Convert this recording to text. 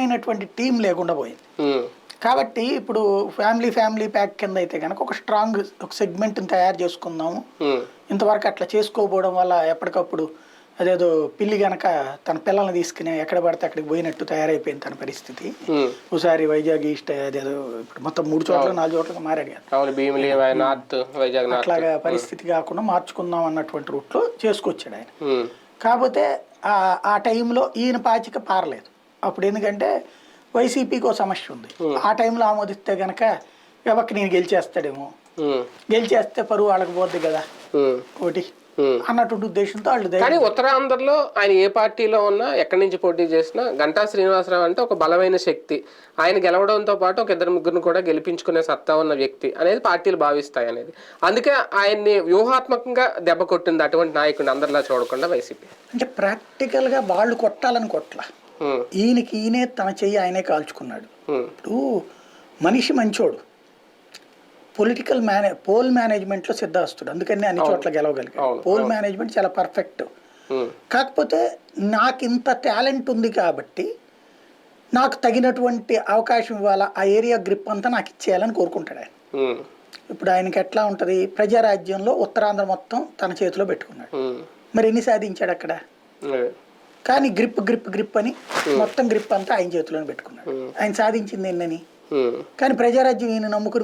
బలమైనటువంటి టీం లేకుండా పోయింది. కాబట్టి ఇప్పుడు ఫ్యామిలీ ప్యాక్ కింద అయితే కనుక ఒక స్ట్రాంగ్ ఒక సెగ్మెంట్ని తయారు చేసుకుందాము. ఇంతవరకు అట్లా చేసుకోకపోవడం వల్ల ఎప్పటికప్పుడు అదేదో పిల్లి గనక తన పిల్లల్ని తీసుకుని ఎక్కడ పడితే అక్కడికి పోయినట్టు తయారైపోయింది తన పరిస్థితి. ఒకసారి వైజాగ్ ఈస్ట్ అదేదో ఇప్పుడు మొత్తం 3 చోట్ల 4 చోట్లకి మారాడు కదా. అట్లాగా పరిస్థితి కాకుండా మార్చుకుందాం అన్నటువంటి రూట్లో చేసుకొచ్చాడు ఆయన. కాకపోతే ఆ టైంలో ఈయన పాచిక పారలేదు అప్పుడు. ఎందుకంటే వైసీపీకి ఒక సమస్య ఉంది. ఆ టైంలో ఆమోదిస్తే గనక ఎవరికి నేను గెలిచేస్తాడేమో, గెలిచేస్తే పరువు వాళ్ళకి పోద్ది కదా ఒకటి అన్నటువంటి ఉద్దేశంతో వాళ్ళు. కానీ ఉత్తరాంధ్రలో ఆయన ఏ పార్టీలో ఉన్నా ఎక్కడి నుంచి పోటీ చేసినా గంటా శ్రీనివాసరావు అంటే ఒక బలమైన శక్తి. ఆయన గెలవడంతో పాటు ఒక 2-3 కూడా గెలిపించుకునే సత్తా ఉన్న వ్యక్తి అనేది పార్టీలు భావిస్తాయి అనేది. అందుకే ఆయన్ని వ్యూహాత్మకంగా దెబ్బ కొట్టింది అటువంటి నాయకుడిని అందరిలా చూడకుండా వైసీపీ. అంటే ప్రాక్టికల్ గా వాళ్ళు కొట్టాలని కొట్ల, ఈయనే తన చెయ్యి ఆయనే కాల్చుకున్నాడు. ఇప్పుడు మనిషి మంచోడు, పోల్ మేనేజ్మెంట్ లో సిద్ధాస్తుడు, అందుకని అన్ని చోట్ల గెలవగలిగాడు. పోల్ మేనేజ్మెంట్ చాలా పర్ఫెక్ట్. కాకపోతే నాకు ఇంత టాలెంట్ ఉంది కాబట్టి నాకు తగినటువంటి అవకాశం ఇవ్వాలా, ఆ ఏరియా గ్రిప్ అంతా నాకు ఇచ్చేయాలని కోరుకుంటాడు ఆయన. ఇప్పుడు ఆయనకి ఎట్లా ఉంటది, ప్రజారాజ్యంలో ఉత్తరాంధ్ర మొత్తం తన చేతిలో పెట్టుకున్నాడు. మరి ఎన్ని సాధించాడు అక్కడ? కానీ గ్రిప్ అని మొత్తం గ్రిప్ అంతా ఆయన చేతిలోనే పెట్టుకున్నాడు. ఆయన సాధించింది ఎన్నని? కానీ ప్రజారాజ్యం ఈయన నమ్ముకుని